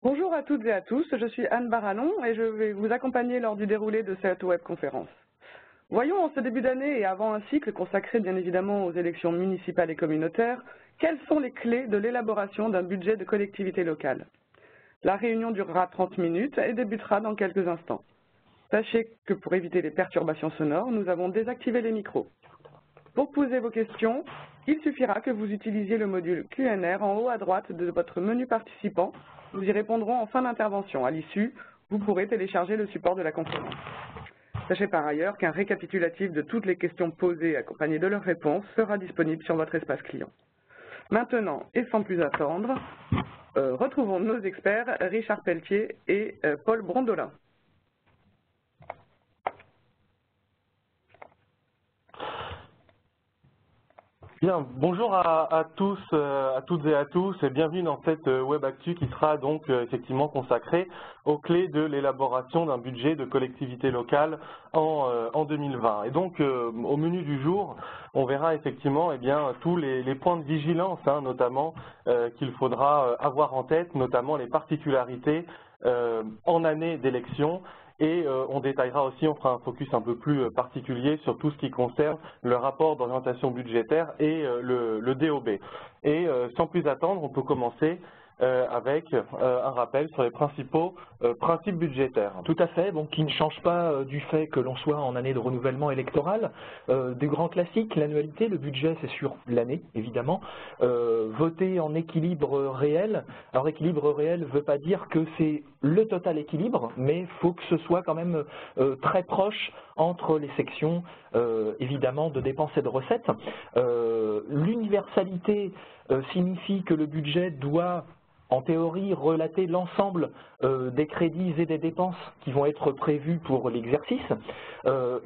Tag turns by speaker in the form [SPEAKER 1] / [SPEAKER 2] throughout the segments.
[SPEAKER 1] Bonjour à toutes et à tous, je suis Anne Barallon et je vais vous accompagner lors du déroulé de cette webconférence. Voyons en ce début d'année et avant un cycle consacré bien évidemment aux élections municipales et communautaires, quelles sont les clés de l'élaboration d'un budget de collectivité locale. La réunion durera 30 minutes et débutera dans quelques instants. Sachez que pour éviter les perturbations sonores, nous avons désactivé les micros. Pour poser vos questions, il suffira que vous utilisiez le module Q&R en haut à droite de votre menu participant. Nous y répondrons en fin d'intervention. À l'issue, vous pourrez télécharger le support de la conférence. Sachez par ailleurs qu'un récapitulatif de toutes les questions posées accompagné de leurs réponses sera disponible sur votre espace client. Maintenant, et sans plus attendre, retrouvons nos experts Richard Pelletier et Paul Brondolin.
[SPEAKER 2] Bien, bonjour à tous, à toutes et à tous, et bienvenue dans cette Web Actu qui sera donc effectivement consacrée aux clés de l'élaboration d'un budget de collectivité locale en 2020. Et donc, au menu du jour, on verra effectivement tous les points de vigilance, notamment qu'il faudra avoir en tête, notamment les particularités en année d'élection. Et on détaillera aussi, on fera un focus un peu plus particulier sur tout ce qui concerne le rapport d'orientation budgétaire et le DOB. Et sans plus attendre, on peut commencer avec un rappel sur les principaux principes budgétaires.
[SPEAKER 3] Tout à fait, donc qui ne change pas du fait que l'on soit en année de renouvellement électoral. Des grands classiques, l'annualité, le budget c'est sur l'année évidemment. Voter en équilibre réel. Alors équilibre réel ne veut pas dire que c'est le total équilibre, mais il faut que ce soit quand même très proche entre les sections évidemment de dépenses et de recettes. L'universalité signifie que le budget doit en théorie, relater l'ensemble des crédits et des dépenses qui vont être prévus pour l'exercice,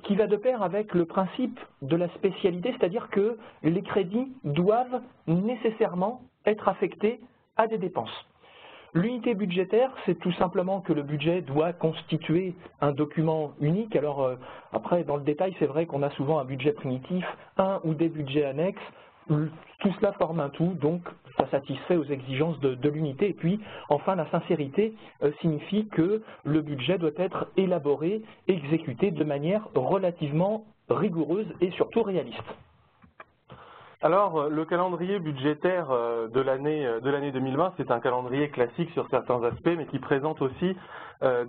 [SPEAKER 3] qui va de pair avec le principe de la spécialité, c'est-à-dire que les crédits doivent nécessairement être affectés à des dépenses. L'unité budgétaire, c'est tout simplement que le budget doit constituer un document unique. Alors après, dans le détail, c'est vrai qu'on a souvent un budget primitif, un ou des budgets annexes. Tout cela forme un tout, donc ça satisfait aux exigences de l'unité. Et puis, enfin, la sincérité signifie que le budget doit être élaboré, exécuté de manière relativement rigoureuse et surtout réaliste.
[SPEAKER 2] Alors, le calendrier budgétaire de l'année 2020, c'est un calendrier classique sur certains aspects, mais qui présente aussi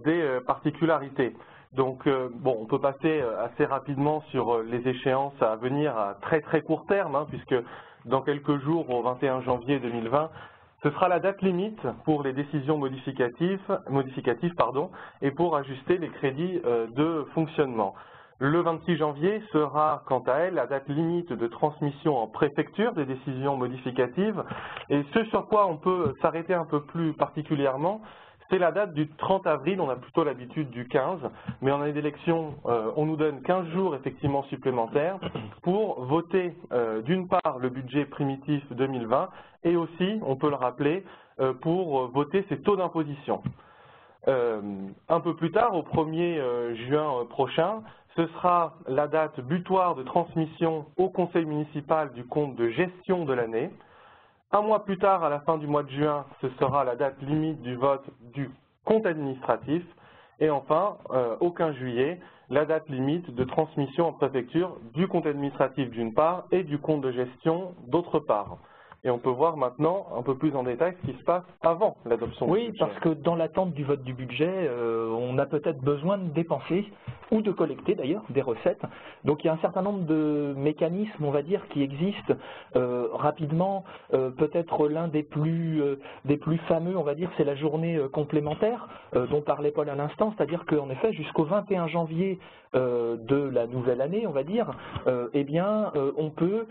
[SPEAKER 2] des particularités. Donc, on peut passer assez rapidement sur les échéances à venir à très très court terme, puisque dans quelques jours, au 21 janvier 2020, ce sera la date limite pour les décisions modificatives et pour ajuster les crédits de fonctionnement. Le 26 janvier sera, quant à elle, la date limite de transmission en préfecture des décisions modificatives. Et ce sur quoi on peut s'arrêter un peu plus particulièrement, c'est la date du 30 avril, on a plutôt l'habitude du 15, mais en année d'élection, on nous donne 15 jours effectivement supplémentaires pour voter d'une part le budget primitif 2020 et aussi, on peut le rappeler, pour voter ses taux d'imposition. Un peu plus tard, au 1er juin prochain, ce sera la date butoir de transmission au conseil municipal du compte de gestion de l'année. Un mois plus tard, à la fin du mois de juin, ce sera la date limite du vote du compte administratif. Et enfin, au 15 juillet, la date limite de transmission en préfecture du compte administratif d'une part et du compte de gestion d'autre part. Et on peut voir maintenant un peu plus en détail ce qui se passe avant l'adoption du budget.
[SPEAKER 3] Oui, parce que dans l'attente du vote du budget, on a peut-être besoin de dépenser ou de collecter d'ailleurs des recettes. Donc il y a un certain nombre de mécanismes, on va dire, qui existent rapidement. Peut-être l'un des plus fameux, on va dire, c'est la journée complémentaire dont parlait Paul à l'instant, c'est-à-dire qu'en effet, jusqu'au 21 janvier de la nouvelle année, on va dire, on peut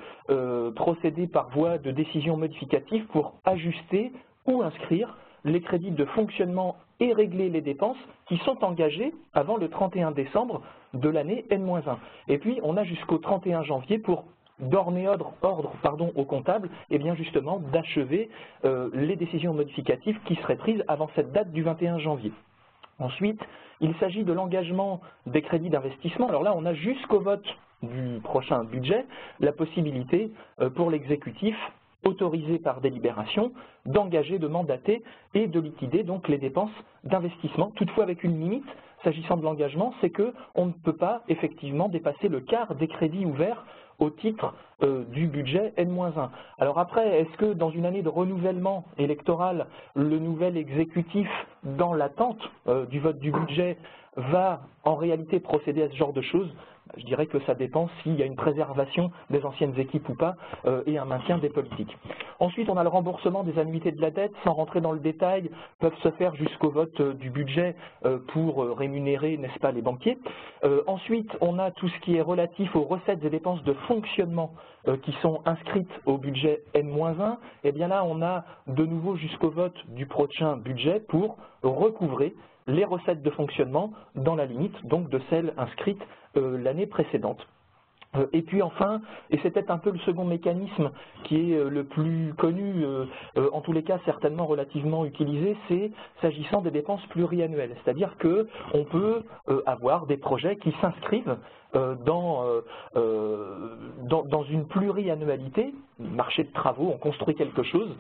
[SPEAKER 3] procéder par voie de décision modificative pour ajuster ou inscrire les crédits de fonctionnement et régler les dépenses qui sont engagées avant le 31 décembre de l'année N-1. Et puis, on a jusqu'au 31 janvier pour donner ordre au comptable, et bien justement d'achever les décisions modificatives qui seraient prises avant cette date du 21 janvier. Ensuite, il s'agit de l'engagement des crédits d'investissement. Alors là, on a jusqu'au vote du prochain budget la possibilité pour l'exécutif autorisé par délibération, d'engager, de mandater et de liquider donc les dépenses d'investissement. Toutefois, avec une limite, s'agissant de l'engagement, c'est qu'on ne peut pas effectivement dépasser le quart des crédits ouverts au titre du budget N-1. Alors après, est-ce que dans une année de renouvellement électoral, le nouvel exécutif, dans l'attente du vote du budget, va en réalité procéder à ce genre de choses? Je dirais que ça dépend s'il y a une préservation des anciennes équipes ou pas et un maintien des politiques. Ensuite, on a le remboursement des annuités de la dette, sans rentrer dans le détail, peuvent se faire jusqu'au vote du budget pour rémunérer, n'est-ce pas, les banquiers. Ensuite, on a tout ce qui est relatif aux recettes et dépenses de fonctionnement qui sont inscrites au budget N-1. Et bien là, on a de nouveau jusqu'au vote du prochain budget pour recouvrer les recettes de fonctionnement dans la limite donc de celles inscrites l'année précédente. Et puis enfin, et c'est peut-être un peu le second mécanisme qui est le plus connu, en tous les cas certainement relativement utilisé, c'est s'agissant des dépenses pluriannuelles. C'est-à-dire qu'on peut avoir des projets qui s'inscrivent dans une pluriannualité, marché de travaux, on construit quelque chose,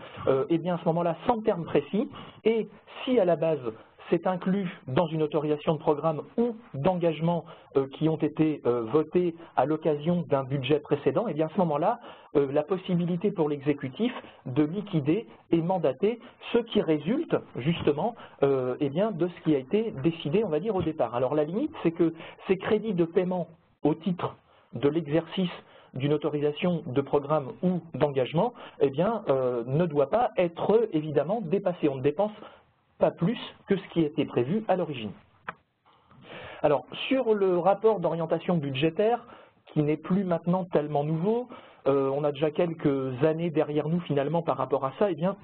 [SPEAKER 3] et bien à ce moment-là, sans terme précis, et si à la base c'est inclus dans une autorisation de programme ou d'engagement qui ont été votés à l'occasion d'un budget précédent, et bien à ce moment-là, la possibilité pour l'exécutif de liquider et mandater ce qui résulte justement eh bien, de ce qui a été décidé, on va dire, au départ. Alors la limite, c'est que ces crédits de paiement au titre de l'exercice d'une autorisation de programme ou d'engagement, eh bien, ne doit pas être évidemment dépassé. On ne dépense pas plus que ce qui était prévu à l'origine. Alors, sur le rapport d'orientation budgétaire, qui n'est plus maintenant tellement nouveau, on a déjà quelques années derrière nous finalement par rapport à ça, eh bien,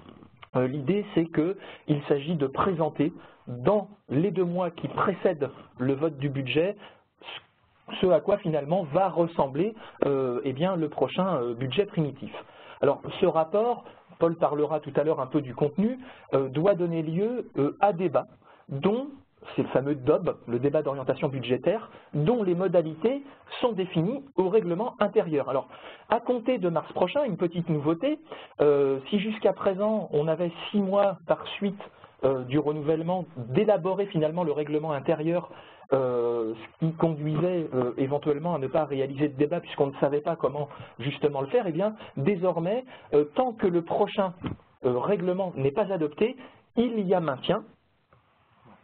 [SPEAKER 3] l'idée c'est qu'il s'agit de présenter dans les 2 mois qui précèdent le vote du budget ce à quoi finalement va ressembler eh bien, le prochain budget primitif. Alors, ce rapport, Paul parlera tout à l'heure un peu du contenu, doit donner lieu à débat, dont, c'est le fameux DOB, le débat d'orientation budgétaire, dont les modalités sont définies au règlement intérieur. Alors, à compter de mars prochain, une petite nouveauté, si jusqu'à présent on avait 6 mois par suite du renouvellement d'élaborer finalement le règlement intérieur, ce qui conduisait éventuellement à ne pas réaliser de débat puisqu'on ne savait pas comment justement le faire, et bien désormais, tant que le prochain règlement n'est pas adopté, il y a maintien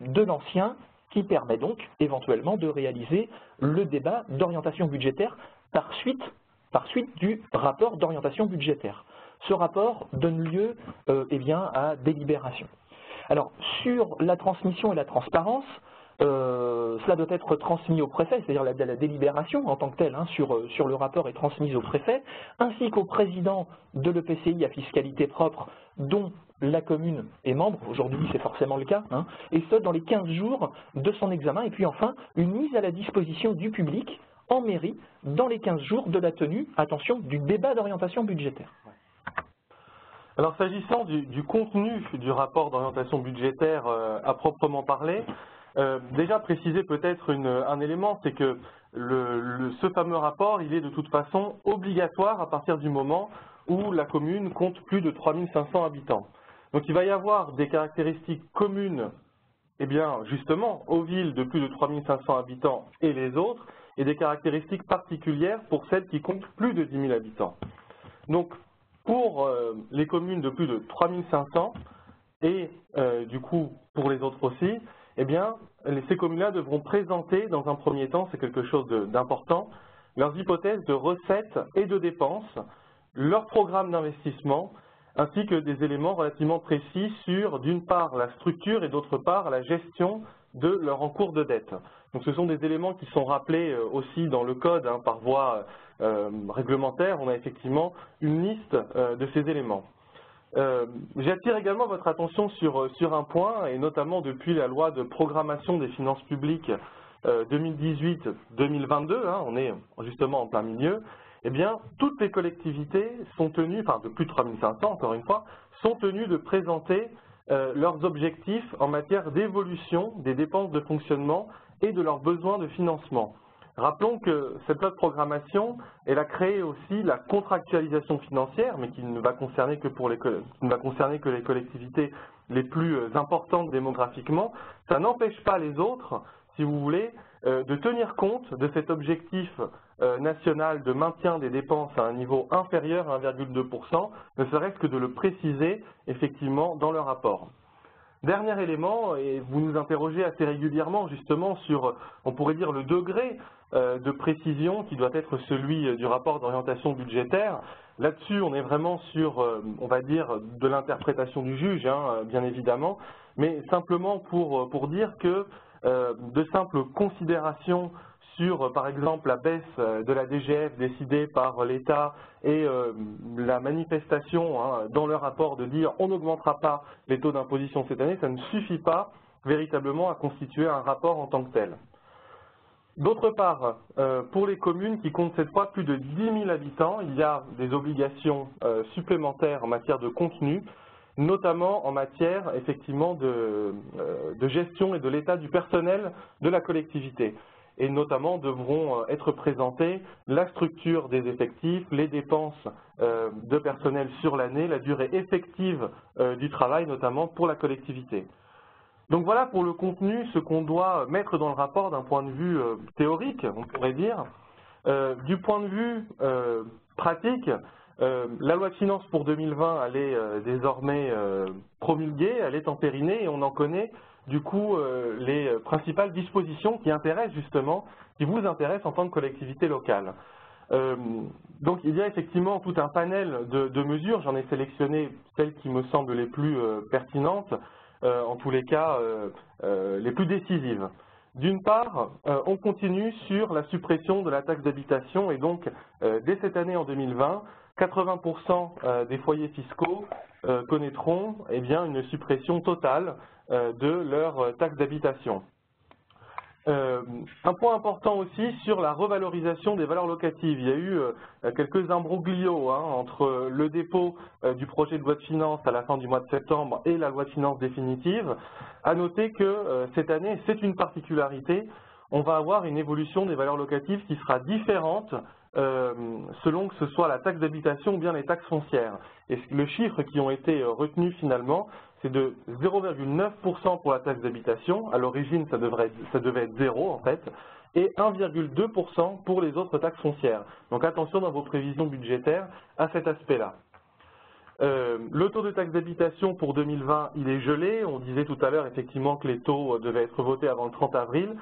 [SPEAKER 3] de l'ancien qui permet donc éventuellement de réaliser le débat d'orientation budgétaire par suite du rapport d'orientation budgétaire. Ce rapport donne lieu eh bien, à délibération. Alors, sur la transmission et la transparence, cela doit être transmis au préfet, c'est-à-dire la délibération en tant que telle sur le rapport est transmise au préfet, ainsi qu'au président de l'EPCI à fiscalité propre dont la commune est membre, aujourd'hui c'est forcément le cas, et ce dans les 15 jours de son examen, et puis enfin une mise à la disposition du public en mairie dans les 15 jours de la tenue, attention, du débat d'orientation budgétaire.
[SPEAKER 2] Alors s'agissant du contenu du rapport d'orientation budgétaire à proprement parler, déjà préciser peut-être un élément, c'est que ce fameux rapport, il est de toute façon obligatoire à partir du moment où la commune compte plus de 3500 habitants. Donc il va y avoir des caractéristiques communes, eh bien justement, aux villes de plus de 3500 habitants et les autres, et des caractéristiques particulières pour celles qui comptent plus de 10 000 habitants. Donc pour les communes de plus de 3500 et du coup pour les autres aussi, eh bien, ces communes-là devront présenter dans un premier temps, c'est quelque chose d'important, leurs hypothèses de recettes et de dépenses, leur programme d'investissement, ainsi que des éléments relativement précis sur, d'une part, la structure et d'autre part, la gestion de leur encours de dette. Donc ce sont des éléments qui sont rappelés aussi dans le code par voie réglementaire. On a effectivement une liste de ces éléments. J'attire également votre attention sur un point, et notamment depuis la loi de programmation des finances publiques 2018-2022, on est justement en plein milieu, eh bien, toutes les collectivités sont tenues, enfin de plus de 3500 encore une fois, sont tenues de présenter leurs objectifs en matière d'évolution des dépenses de fonctionnement et de leurs besoins de financement. Rappelons que cette loi de programmation, elle a créé aussi la contractualisation financière, mais qui ne va concerner que les collectivités les plus importantes démographiquement. Ça n'empêche pas les autres, si vous voulez, de tenir compte de cet objectif national de maintien des dépenses à un niveau inférieur à 1,2%, ne serait-ce que de le préciser effectivement dans leur rapport. Dernier élément, et vous nous interrogez assez régulièrement justement sur, on pourrait dire, le degré de précision qui doit être celui du rapport d'orientation budgétaire. Là-dessus, on est vraiment sur, on va dire, de l'interprétation du juge, hein, bien évidemment, mais simplement pour dire que de simples considérations sur, par exemple, la baisse de la DGF décidée par l'État et la manifestation dans le rapport de dire on n'augmentera pas les taux d'imposition cette année, ça ne suffit pas véritablement à constituer un rapport en tant que tel. D'autre part, pour les communes qui comptent cette fois plus de 10 000 habitants, il y a des obligations supplémentaires en matière de contenu, notamment en matière effectivement de gestion et de l'état du personnel de la collectivité. Et notamment devront être présentées la structure des effectifs, les dépenses de personnel sur l'année, la durée effective du travail, notamment pour la collectivité. Donc voilà pour le contenu, ce qu'on doit mettre dans le rapport d'un point de vue théorique, on pourrait dire. Du point de vue pratique, la loi de finances pour 2020, elle est désormais promulguée, elle est entérinée et on en connaît du coup les principales dispositions qui intéressent justement, qui vous intéressent en tant que collectivité locale. Donc il y a effectivement tout un panel de mesures, j'en ai sélectionné celles qui me semblent les plus pertinentes, en tous les cas les plus décisives. D'une part, on continue sur la suppression de la taxe d'habitation et donc dès cette année en 2020, 80% des foyers fiscaux connaîtront eh bien, une suppression totale de leur taxe d'habitation. Un point important aussi sur la revalorisation des valeurs locatives. Il y a eu quelques imbroglios entre le dépôt du projet de loi de finances à la fin du mois de septembre et la loi de finances définitive. À noter que cette année, c'est une particularité, on va avoir une évolution des valeurs locatives qui sera différente selon que ce soit la taxe d'habitation ou bien les taxes foncières. Et le chiffre qui ont été retenus finalement, c'est de 0,9% pour la taxe d'habitation, à l'origine ça devait être 0 en fait, et 1,2% pour les autres taxes foncières. Donc attention dans vos prévisions budgétaires à cet aspect-là. Le taux de taxe d'habitation pour 2020, il est gelé. On disait tout à l'heure effectivement que les taux devaient être votés avant le 30 avril.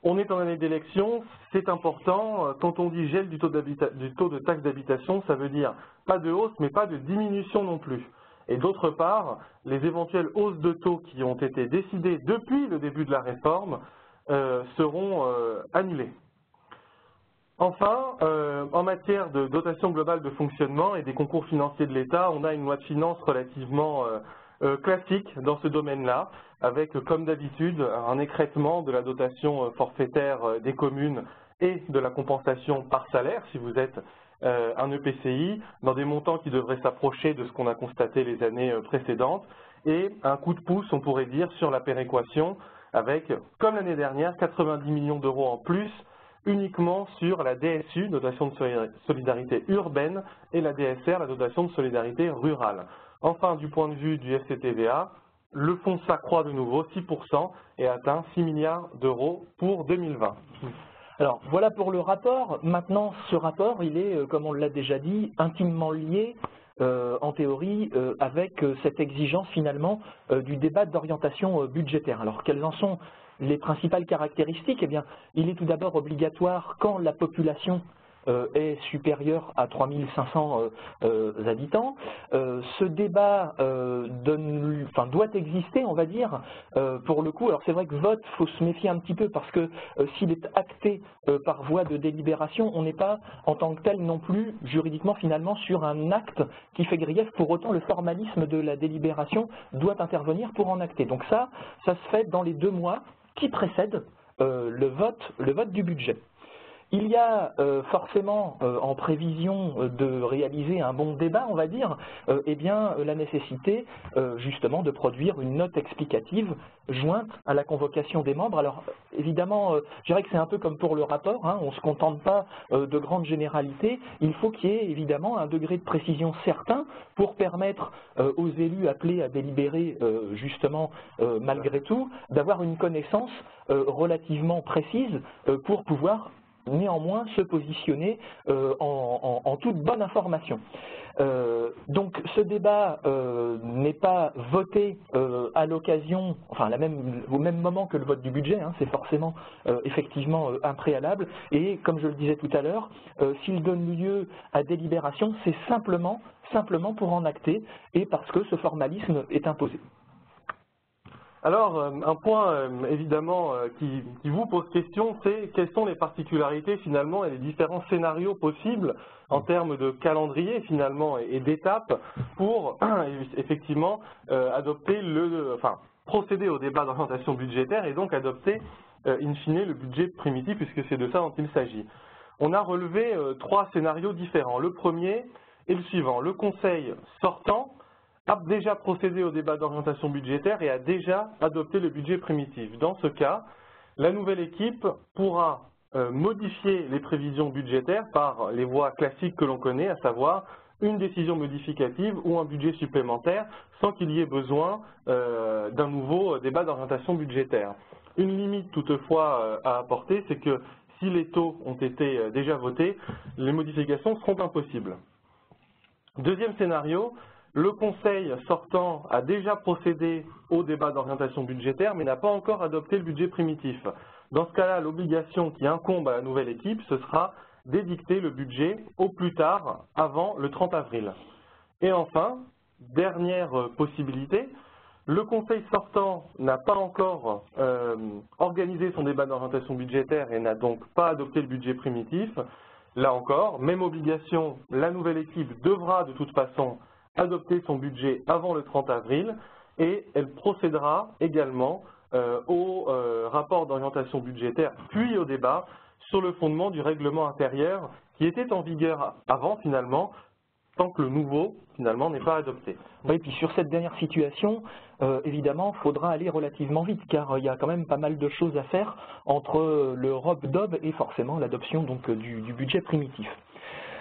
[SPEAKER 2] On est en année d'élection, c'est important. Quand on dit gel du taux de taxe d'habitation, ça veut dire pas de hausse, mais pas de diminution non plus. Et d'autre part, les éventuelles hausses de taux qui ont été décidées depuis le début de la réforme seront annulées. Enfin, en matière de dotation globale de fonctionnement et des concours financiers de l'État, on a une loi de finances relativement classique dans ce domaine-là, avec comme d'habitude un écrêtement de la dotation forfaitaire des communes et de la compensation par salaire si vous êtes un EPCI, dans des montants qui devraient s'approcher de ce qu'on a constaté les années précédentes, et un coup de pouce, on pourrait dire, sur la péréquation, avec, comme l'année dernière, 90 millions d'euros en plus, uniquement sur la DSU, dotation de solidarité urbaine, et la DSR, la dotation de solidarité rurale. Enfin, du point de vue du FCTVA, le fonds s'accroît de nouveau 6% et atteint 6 milliards d'euros pour 2020.
[SPEAKER 3] Alors voilà pour le rapport. Maintenant, ce rapport, il est, comme on l'a déjà dit, intimement lié en théorie avec cette exigence finalement du débat d'orientation budgétaire. Alors quelles en sont les principales caractéristiques? Eh bien, il est tout d'abord obligatoire quand la population est supérieure à 3500 habitants. Ce débat doit exister, on va dire, pour le coup. Alors c'est vrai que vote, il faut se méfier un petit peu parce que s'il est acté par voie de délibération, on n'est pas en tant que tel non plus juridiquement finalement sur un acte qui fait grief. Pour autant, le formalisme de la délibération doit intervenir pour en acter. Donc ça se fait dans les 2 mois qui précèdent le vote du budget. Il y a forcément, en prévision de réaliser un bon débat, on va dire, eh bien, la nécessité justement de produire une note explicative jointe à la convocation des membres. Alors évidemment, je dirais que c'est un peu comme pour le rapport, hein, on ne se contente pas de grandes généralités, il faut qu'il y ait évidemment un degré de précision certain pour permettre aux élus appelés à délibérer justement malgré tout, d'avoir une connaissance relativement précise pour pouvoir néanmoins se positionner en toute bonne information. Donc ce débat n'est pas voté à l'occasion, enfin au même moment que le vote du budget, hein, c'est forcément effectivement un préalable, et comme je le disais tout à l'heure, s'il donne lieu à délibération, c'est simplement pour en acter et parce que ce formalisme est imposé.
[SPEAKER 2] Alors, un point évidemment qui vous pose question, c'est quelles sont les particularités finalement et les différents scénarios possibles en termes de calendrier finalement et d'étapes pour effectivement procéder au débat d'orientation budgétaire et donc adopter in fine le budget primitif, puisque c'est de ça dont il s'agit. On a relevé 3 scénarios différents. Le premier est le suivant: le Conseil sortant a déjà procédé au débat d'orientation budgétaire et a déjà adopté le budget primitif. Dans ce cas, la nouvelle équipe pourra modifier les prévisions budgétaires par les voies classiques que l'on connaît, à savoir une décision modificative ou un budget supplémentaire, sans qu'il y ait besoin d'un nouveau débat d'orientation budgétaire. Une limite toutefois à apporter, c'est que si les taux ont été déjà votés, les modifications seront impossibles. Deuxième scénario: le Conseil sortant a déjà procédé au débat d'orientation budgétaire, mais n'a pas encore adopté le budget primitif. Dans ce cas-là, l'obligation qui incombe à la nouvelle équipe, ce sera d'édicter le budget au plus tard avant le 30 avril. Et enfin, dernière possibilité, le Conseil sortant n'a pas encore organisé son débat d'orientation budgétaire et n'a donc pas adopté le budget primitif. Là encore, même obligation, la nouvelle équipe devra de toute façon adopter son budget avant le 30 avril et elle procédera également au rapport d'orientation budgétaire puis au débat sur le fondement du règlement intérieur qui était en vigueur avant finalement, tant que le nouveau finalement n'est pas adopté.
[SPEAKER 3] Oui, et puis sur cette dernière situation, évidemment, il faudra aller relativement vite car il y a quand même pas mal de choses à faire entre le ROB-DOB et forcément l'adoption donc du budget primitif.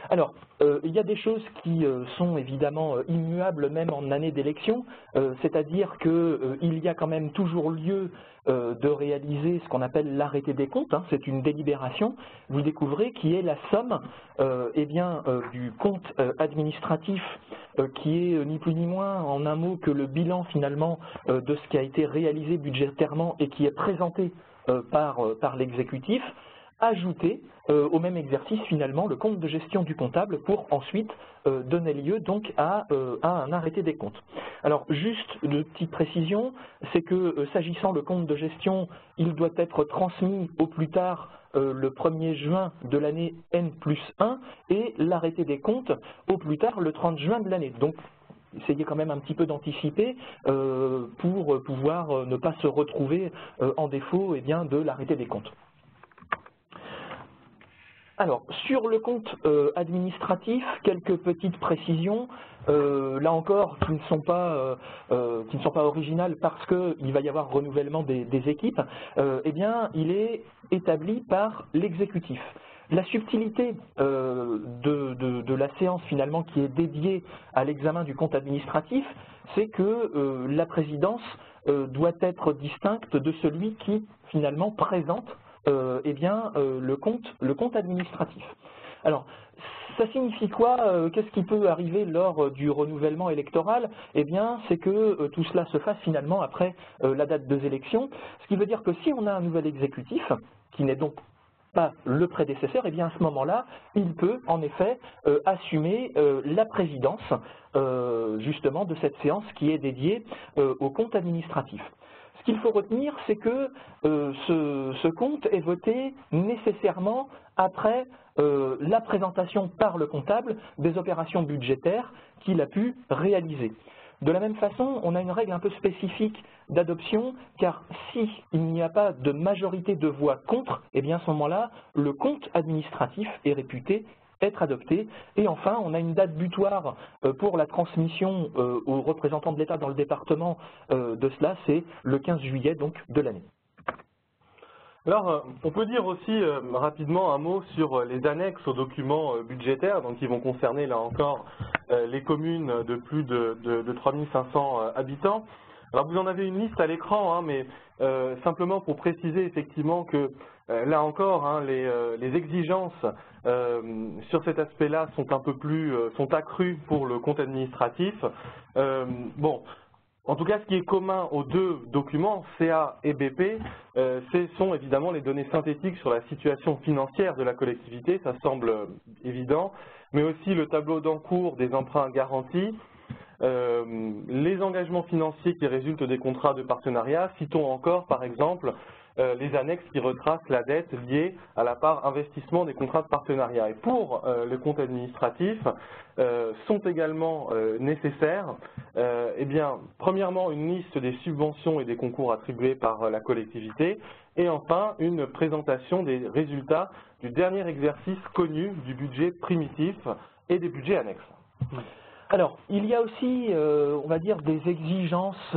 [SPEAKER 3] Alors, il y a des choses qui sont évidemment immuables même en année d'élection, c'est-à-dire qu'il y a quand même toujours lieu de réaliser ce qu'on appelle l'arrêté des comptes, hein, c'est une délibération, vous découvrez, qui est la somme du compte administratif qui est ni plus ni moins en un mot que le bilan finalement de ce qui a été réalisé budgétairement et qui est présenté par l'exécutif, ajouter au même exercice finalement le compte de gestion du comptable pour ensuite donner lieu donc à un arrêté des comptes. Alors juste de petites précisions, c'est que s'agissant le compte de gestion, il doit être transmis au plus tard le 1er juin de l'année N+1 et l'arrêté des comptes au plus tard le 30 juin de l'année. Donc essayez quand même un petit peu d'anticiper pour pouvoir ne pas se retrouver en défaut de l'arrêté des comptes. Alors, sur le compte administratif, quelques petites précisions, là encore, qui ne sont pas originales parce qu'il va y avoir renouvellement des équipes, il est établi par l'exécutif. La subtilité de la séance finalement qui est dédiée à l'examen du compte administratif, c'est que la présidence doit être distincte de celui qui finalement présente le compte administratif. Alors, ça signifie quoi? Qu'est-ce qui peut arriver lors du renouvellement électoral? Eh bien, c'est que tout cela se fasse finalement après la date des élections, ce qui veut dire que si on a un nouvel exécutif, qui n'est donc pas le prédécesseur, eh bien à ce moment-là, il peut en effet assumer la présidence justement de cette séance qui est dédiée au compte administratif. Ce qu'il faut retenir, c'est que ce compte est voté nécessairement après la présentation par le comptable des opérations budgétaires qu'il a pu réaliser. De la même façon, on a une règle un peu spécifique d'adoption, car s'il n'y a pas de majorité de voix contre, eh bien à ce moment-là, le compte administratif est réputé être adopté. Et enfin, on a une date butoir pour la transmission aux représentants de l'État dans le département de cela, c'est le 15 juillet donc, de l'année.
[SPEAKER 2] Alors, on peut dire aussi rapidement un mot sur les annexes aux documents budgétaires, donc qui vont concerner là encore les communes de plus de 3500 habitants. Alors vous en avez une liste à l'écran, mais simplement pour préciser effectivement que là encore, les exigences sur cet aspect-là sont un peu plus sont accrues pour le compte administratif. Bon. En tout cas, ce qui est commun aux deux documents, CA et BP, ce sont évidemment les données synthétiques sur la situation financière de la collectivité, ça semble évident, mais aussi le tableau d'encours des emprunts garantis, les engagements financiers qui résultent des contrats de partenariat. Citons encore, par exemple, les annexes qui retracent la dette liée à la part investissement des contrats de partenariat. Et pour le compte administratif, sont également nécessaires, premièrement, une liste des subventions et des concours attribués par la collectivité, et enfin, une présentation des résultats du dernier exercice connu du budget primitif et des budgets annexes.
[SPEAKER 3] Alors, il y a aussi, on va dire, des exigences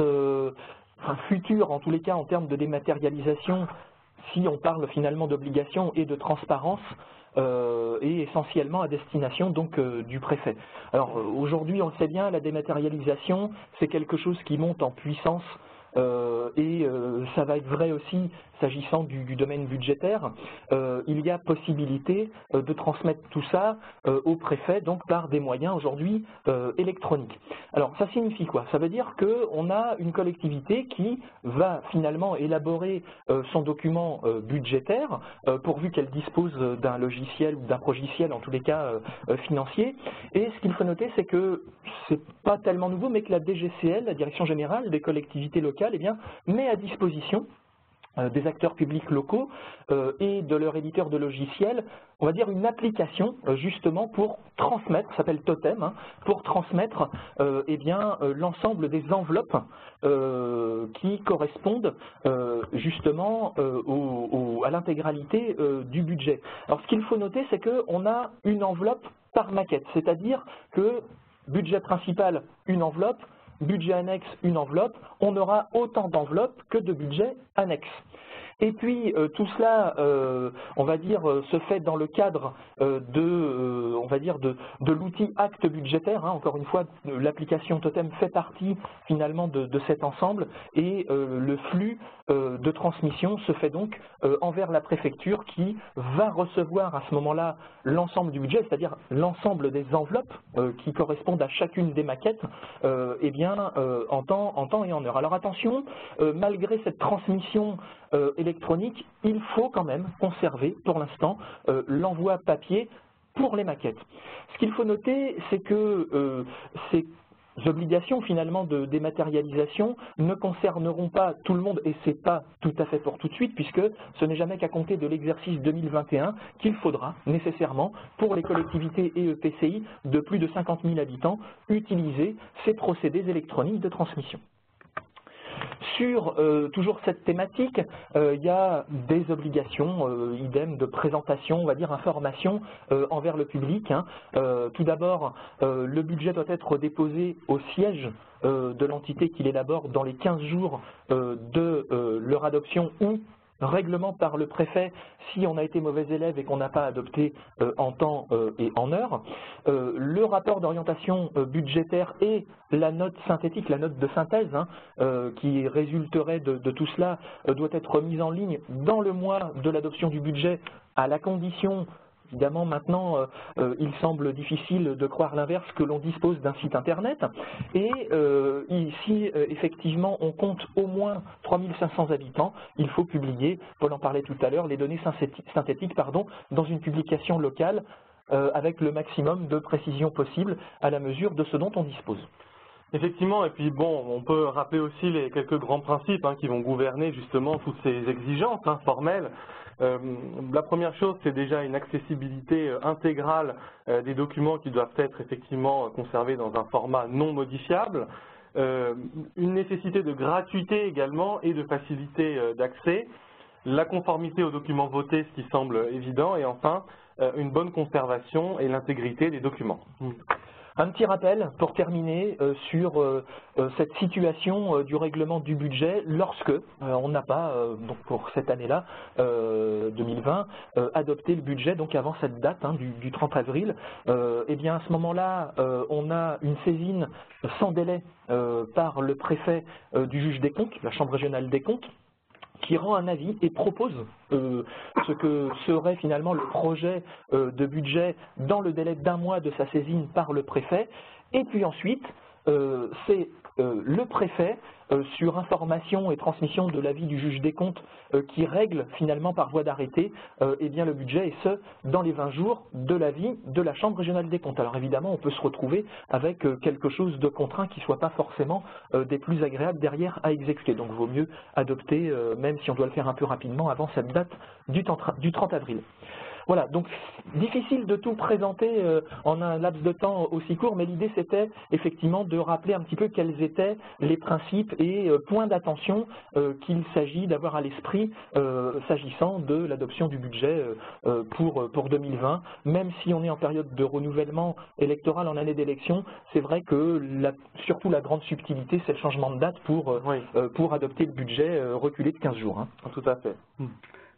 [SPEAKER 3] futures, en tous les cas, en termes de dématérialisation, si on parle finalement d'obligations et de transparence, et essentiellement à destination donc du préfet. Alors, aujourd'hui, on le sait bien, la dématérialisation, c'est quelque chose qui monte en puissance, et ça va être vrai aussi s'agissant du domaine budgétaire. Il y a possibilité de transmettre tout ça au préfet, donc par des moyens aujourd'hui électroniques. Alors ça signifie quoi? Ça veut dire qu'on a une collectivité qui va finalement élaborer son document budgétaire, pourvu qu'elle dispose d'un logiciel ou d'un progiciel, en tous les cas financier. Et ce qu'il faut noter, c'est que c'est pas tellement nouveau, mais que la DGCL, la Direction Générale des Collectivités Locales, met à disposition des acteurs publics locaux et de leur éditeur de logiciels, on va dire une application justement pour transmettre, ça s'appelle Totem, pour transmettre l'ensemble des enveloppes qui correspondent justement à l'intégralité du budget. Alors ce qu'il faut noter, c'est qu'on a une enveloppe par maquette, c'est-à-dire que budget principal, une enveloppe, budget annexe, une enveloppe, on aura autant d'enveloppes que de budgets annexes. Et puis tout cela, on va dire, se fait dans le cadre de l'outil acte budgétaire. Encore une fois, l'application Totem fait partie finalement de cet ensemble et le flux de transmission se fait donc envers la préfecture qui va recevoir à ce moment-là l'ensemble du budget, c'est-à-dire l'ensemble des enveloppes qui correspondent à chacune des maquettes, en temps et en heure. Alors attention, malgré cette transmission électronique, il faut quand même conserver pour l'instant l'envoi papier pour les maquettes. Ce qu'il faut noter, c'est que ces obligations finalement de dématérialisation ne concerneront pas tout le monde, et ce n'est pas tout à fait pour tout de suite, puisque ce n'est jamais qu'à compter de l'exercice 2021 qu'il faudra nécessairement pour les collectivités et EPCI de plus de 50 000 habitants utiliser ces procédés électroniques de transmission. Sur toujours cette thématique, il y a des obligations, idem, de présentation, on va dire information envers le public. Tout d'abord, le budget doit être déposé au siège de l'entité qu'il élabore dans les 15 jours de leur adoption ou règlement par le préfet si on a été mauvais élève et qu'on n'a pas adopté en temps et en heure. Le rapport d'orientation budgétaire et la note synthétique, la note de synthèse qui résulterait de tout cela doit être mise en ligne dans le mois de l'adoption du budget, à la condition, évidemment maintenant il semble difficile de croire l'inverse, que l'on dispose d'un site internet, et ici effectivement on compte au moins 3500 habitants, il faut publier, Paul en parlait tout à l'heure, les données synthétiques dans une publication locale avec le maximum de précision possible à la mesure de ce dont on dispose.
[SPEAKER 2] Effectivement, et puis bon, on peut rappeler aussi les quelques grands principes qui vont gouverner justement toutes ces exigences formelles. La première chose, c'est déjà une accessibilité intégrale des documents qui doivent être effectivement conservés dans un format non modifiable. une nécessité de gratuité également et de facilité d'accès, la conformité aux documents votés, ce qui semble évident, et enfin, une bonne conservation et l'intégrité des documents.
[SPEAKER 3] Un petit rappel pour terminer sur cette situation du règlement du budget lorsque on n'a pas, donc pour cette année-là, 2020, adopté le budget, donc avant cette date du 30 avril. Eh bien à ce moment-là, on a une saisine sans délai par le préfet du juge des comptes, la Chambre régionale des comptes, qui rend un avis et propose ce que serait finalement le projet de budget dans le délai d'1 mois de sa saisine par le préfet. Et puis ensuite, c'est le préfet, sur information et transmission de l'avis du juge des comptes, qui règle finalement par voie d'arrêté eh bien le budget, et ce, dans les 20 jours de l'avis de la Chambre régionale des comptes. Alors évidemment, on peut se retrouver avec quelque chose de contraint qui ne soit pas forcément des plus agréables derrière à exécuter. Donc il vaut mieux adopter, même si on doit le faire un peu rapidement, avant cette date du 30 avril. Voilà, donc difficile de tout présenter en un laps de temps aussi court, mais l'idée c'était effectivement de rappeler un petit peu quels étaient les principes et points d'attention qu'il s'agit d'avoir à l'esprit s'agissant de l'adoption du budget pour 2020. Même si on est en période de renouvellement électoral en année d'élection, c'est vrai que surtout la grande subtilité, c'est le changement de date pour adopter le budget reculé de 15 jours.
[SPEAKER 2] Tout à fait.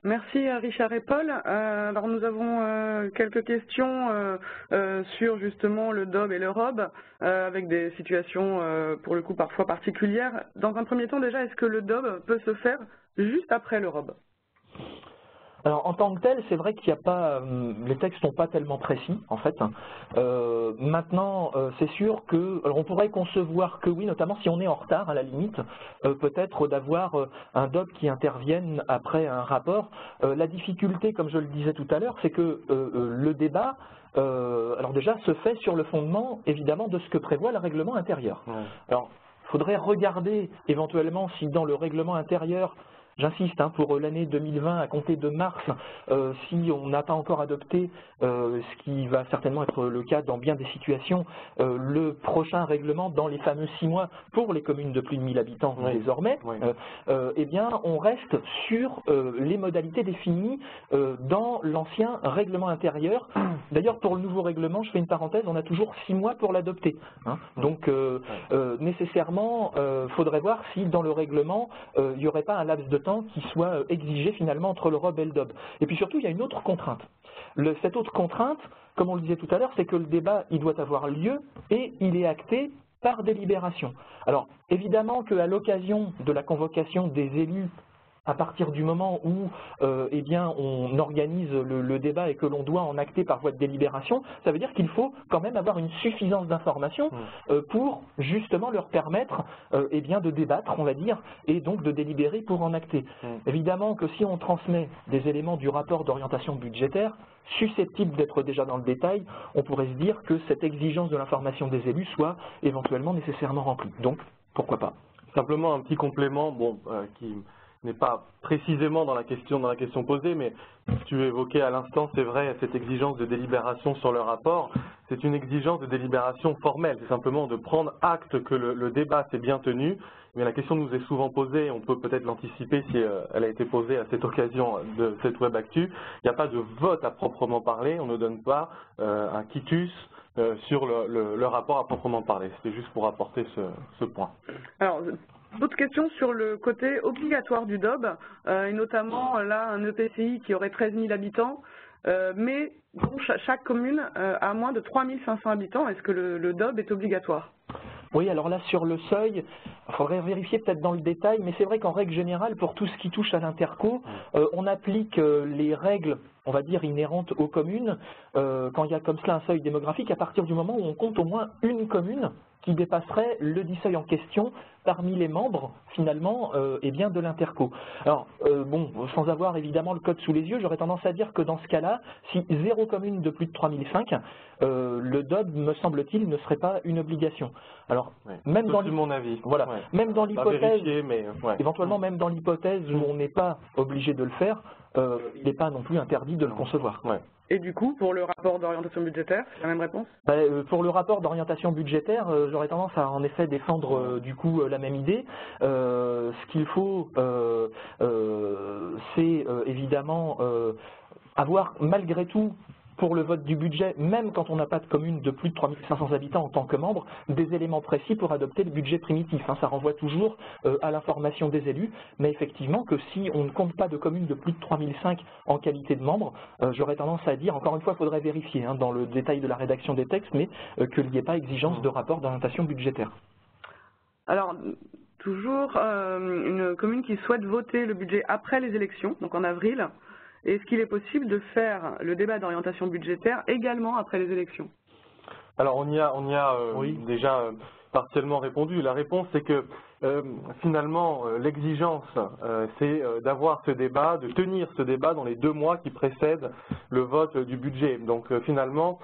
[SPEAKER 1] Merci Richard et Paul. Alors nous avons quelques questions sur justement le DOB et le ROB, avec des situations pour le coup parfois particulières. Dans un premier temps déjà, est-ce que le DOB peut se faire juste après le ROB ?
[SPEAKER 3] Alors en tant que tel, c'est vrai qu'il n'y a pas, les textes sont pas tellement précis en fait. Maintenant, c'est sûr que, alors on pourrait concevoir que oui, notamment si on est en retard à la limite, peut-être d'avoir un DOB qui intervienne après un rapport. La difficulté, comme je le disais tout à l'heure, c'est que le débat, alors déjà, se fait sur le fondement évidemment de ce que prévoit le règlement intérieur. Alors, il faudrait regarder éventuellement si dans le règlement intérieur, j'insiste, pour l'année 2020, à compter de mars, si on n'a pas encore adopté, ce qui va certainement être le cas dans bien des situations, le prochain règlement dans les fameux 6 mois pour les communes de plus de 1000 habitants désormais, eh bien on reste sur les modalités définies dans l'ancien règlement intérieur. D'ailleurs, pour le nouveau règlement, je fais une parenthèse, on a toujours 6 mois pour l'adopter. Donc nécessairement, il faudrait voir si dans le règlement, il n'y aurait pas un laps de temps qui soit exigé finalement entre le ROB et le DOB. Et puis surtout, il y a une autre contrainte. Cette autre contrainte, comme on le disait tout à l'heure, c'est que le débat, il doit avoir lieu et il est acté par délibération. Alors, évidemment qu'à l'occasion de la convocation des élus, à partir du moment où eh bien, on organise le débat et que l'on doit en acter par voie de délibération, ça veut dire qu'il faut quand même avoir une suffisance d'informations pour justement leur permettre eh bien, de débattre, on va dire, et donc de délibérer pour en acter. Évidemment que si on transmet des éléments du rapport d'orientation budgétaire susceptibles d'être déjà dans le détail, on pourrait se dire que cette exigence de l'information des élus soit éventuellement nécessairement remplie. Donc, pourquoi pas.
[SPEAKER 2] Simplement un petit complément qui n'est pas précisément dans la question posée, mais tu évoquais à l'instant, c'est vrai, cette exigence de délibération sur le rapport, c'est une exigence de délibération formelle, c'est simplement de prendre acte que le débat s'est bien tenu, mais la question nous est souvent posée, on peut peut-être l'anticiper si elle a été posée à cette occasion de cette web actu, il n'y a pas de vote à proprement parler, on ne donne pas un quitus sur le rapport à proprement parler, c'était juste pour apporter ce point.
[SPEAKER 1] Alors, d'autres questions sur le côté obligatoire du DOB, et notamment là un EPCI qui aurait 13 000 habitants, mais dont chaque commune a moins de 3 500 habitants. Est-ce que le DOB est obligatoire ?
[SPEAKER 3] Oui, alors là, sur le seuil, il faudrait vérifier peut-être dans le détail, mais c'est vrai qu'en règle générale, pour tout ce qui touche à l'interco, on applique les règles, on va dire, inhérentes aux communes, quand il y a comme cela un seuil démographique, à partir du moment où on compte au moins une commune qui dépasserait le dit seuil en question parmi les membres, finalement, eh bien, de l'interco. Alors, bon, sans avoir évidemment le code sous les yeux, j'aurais tendance à dire que dans ce cas-là, si 0 commune de plus de 3005, le DOB, me semble-t-il, ne serait pas une obligation. Alors, même dans
[SPEAKER 2] mon avis.
[SPEAKER 3] Voilà, même dans l'hypothèse,
[SPEAKER 2] éventuellement
[SPEAKER 3] même dans l'hypothèse où on n'est pas obligé de le faire, il n'est pas non plus interdit de le concevoir.
[SPEAKER 2] Ouais.
[SPEAKER 1] Et du coup, pour le rapport d'orientation budgétaire, c'est la même réponse?
[SPEAKER 3] Pour le rapport d'orientation budgétaire, j'aurais tendance à en effet défendre du coup la même idée. Ce qu'il faut, c'est évidemment avoir malgré tout, pour le vote du budget, même quand on n'a pas de commune de plus de 3500 habitants en tant que membre, des éléments précis pour adopter le budget primitif. Ça renvoie toujours à l'information des élus, mais effectivement que si on ne compte pas de commune de plus de 3005 en qualité de membre, j'aurais tendance à dire, encore une fois, il faudrait vérifier dans le détail de la rédaction des textes, mais qu'il n'y ait pas exigence de rapport d'orientation budgétaire.
[SPEAKER 1] Alors, toujours une commune qui souhaite voter le budget après les élections, donc en avril. Est-ce qu'il est possible de faire le débat d'orientation budgétaire également après les élections?
[SPEAKER 2] Alors on y a
[SPEAKER 3] oui.
[SPEAKER 2] déjà partiellement répondu. La réponse c'est que finalement l'exigence c'est d'avoir ce débat, de tenir ce débat dans les 2 mois qui précèdent le vote du budget. Donc finalement,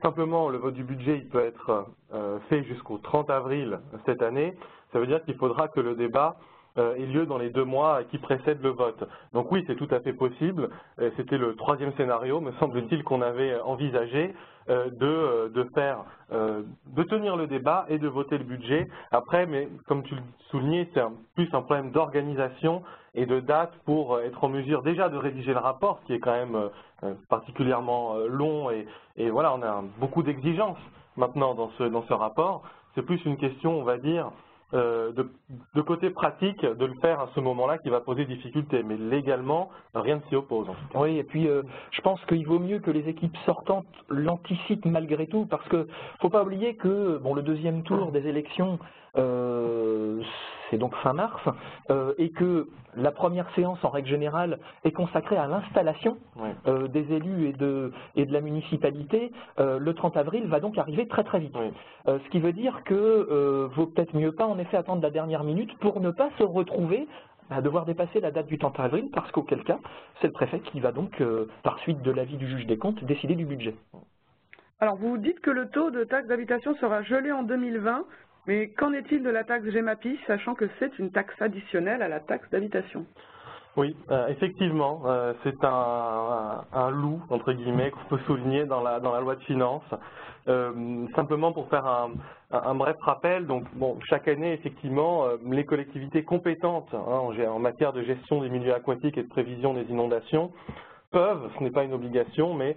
[SPEAKER 2] simplement le vote du budget il peut être fait jusqu'au 30 avril cette année. Ça veut dire qu'il faudra que le débat ait lieu dans les 2 mois qui précèdent le vote. Donc oui, c'est tout à fait possible. C'était le 3e scénario, me semble-t-il, qu'on avait envisagé de tenir le débat et de voter le budget. Après, mais comme tu le soulignais, c'est plus un problème d'organisation et de date pour être en mesure déjà de rédiger le rapport, ce qui est quand même particulièrement long et voilà, on a beaucoup d'exigences maintenant dans ce rapport. C'est plus une question, on va dire, de côté pratique, de le faire à ce moment-là qui va poser difficulté, mais légalement, rien ne s'y oppose.
[SPEAKER 3] Oui, et puis je pense qu'il vaut mieux que les équipes sortantes l'anticipent malgré tout, parce que faut pas oublier que le 2e tour des élections, c'est donc fin mars, et que la première séance, en règle générale, est consacrée à l'installation des élus et de la municipalité. Le 30 avril va donc arriver très très vite.
[SPEAKER 2] Oui.
[SPEAKER 3] Ce qui veut dire que vaut peut-être mieux pas en effet attendre la dernière minute pour ne pas se retrouver à devoir dépasser la date du 30 avril, parce qu'auquel cas, c'est le préfet qui va donc, par suite de l'avis du juge des comptes, décider du budget.
[SPEAKER 1] Alors, vous dites que le taux de taxe d'habitation sera gelé en 2020, mais qu'en est-il de la taxe GEMAPI, sachant que c'est une taxe additionnelle à la taxe d'habitation?
[SPEAKER 2] Oui, effectivement, c'est un loup, entre guillemets, qu'on peut souligner dans la loi de finances. Simplement pour faire un bref rappel, donc chaque année, effectivement, les collectivités compétentes en matière de gestion des milieux aquatiques et de prévision des inondations peuvent, ce n'est pas une obligation, mais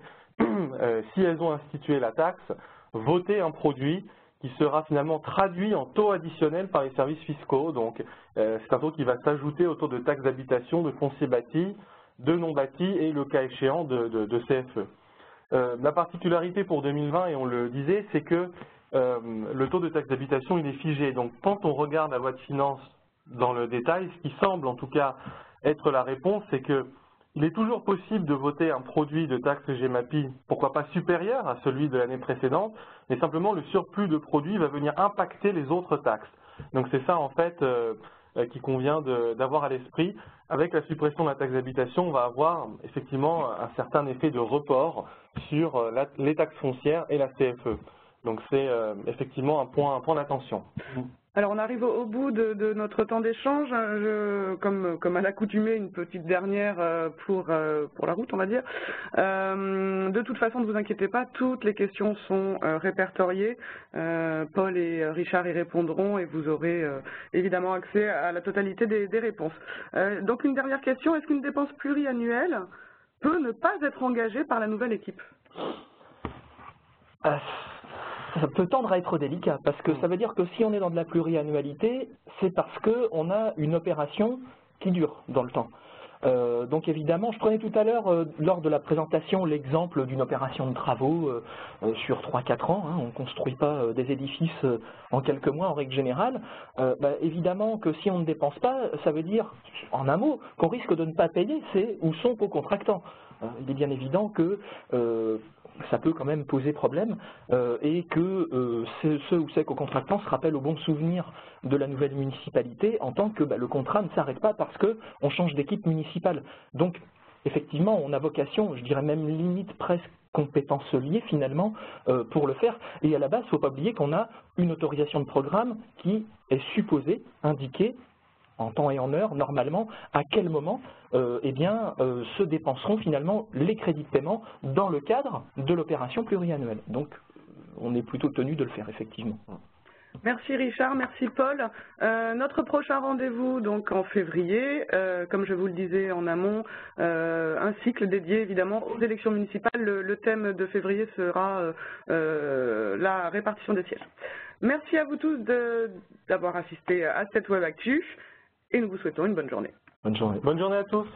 [SPEAKER 2] si elles ont institué la taxe, voter un produit qui sera finalement traduit en taux additionnel par les services fiscaux. Donc c'est un taux qui va s'ajouter au taux de taxe d'habitation, de foncier bâti, de non bâti et le cas échéant de CFE. La particularité pour 2020, et on le disait, c'est que le taux de taxe d'habitation il est figé. Donc quand on regarde la loi de finances dans le détail, ce qui semble en tout cas être la réponse, c'est que il est toujours possible de voter un produit de taxe GEMAPI, pourquoi pas supérieur à celui de l'année précédente, mais simplement le surplus de produits va venir impacter les autres taxes. Donc c'est ça en fait qui convient d'avoir à l'esprit. Avec la suppression de la taxe d'habitation, on va avoir effectivement un certain effet de report sur les taxes foncières et la CFE. Donc c'est effectivement un point d'attention.
[SPEAKER 1] Alors on arrive au bout de notre temps d'échange. Comme à l'accoutumée, une petite dernière pour la route, on va dire. De toute façon, ne vous inquiétez pas, toutes les questions sont répertoriées. Paul et Richard y répondront et vous aurez évidemment accès à la totalité des réponses. Donc une dernière question, est-ce qu'une dépense pluriannuelle peut ne pas être engagée par la nouvelle équipe?
[SPEAKER 3] Ça peut tendre à être délicat, parce que ça veut dire que si on est dans de la pluriannualité, c'est parce qu'on a une opération qui dure dans le temps. Donc évidemment, je prenais tout à l'heure, lors de la présentation, l'exemple d'une opération de travaux sur 3-4 ans. On ne construit pas des édifices en quelques mois en règle générale. Évidemment que si on ne dépense pas, ça veut dire, en un mot, qu'on risque de ne pas payer ses ou son co-contractant. Il est bien évident que ça peut quand même poser problème et que ceux ou ces co-contractants se rappellent au bon souvenir de la nouvelle municipalité en tant que le contrat ne s'arrête pas parce qu'on change d'équipe municipale. Donc effectivement, on a vocation, je dirais même limite presque compétences liées finalement pour le faire. Et à la base, il ne faut pas oublier qu'on a une autorisation de programme qui est supposée indiquer en temps et en heure, normalement, à quel moment se dépenseront finalement les crédits de paiement dans le cadre de l'opération pluriannuelle. Donc, on est plutôt tenu de le faire, effectivement.
[SPEAKER 1] Merci Richard, merci Paul. Notre prochain rendez-vous donc en février, comme je vous le disais en amont, un cycle dédié évidemment aux élections municipales. Le thème de février sera la répartition des sièges. Merci à vous tous d'avoir assisté à cette Web Actu et nous vous souhaitons une bonne journée.
[SPEAKER 3] Bonne journée.
[SPEAKER 2] Bonne journée à tous.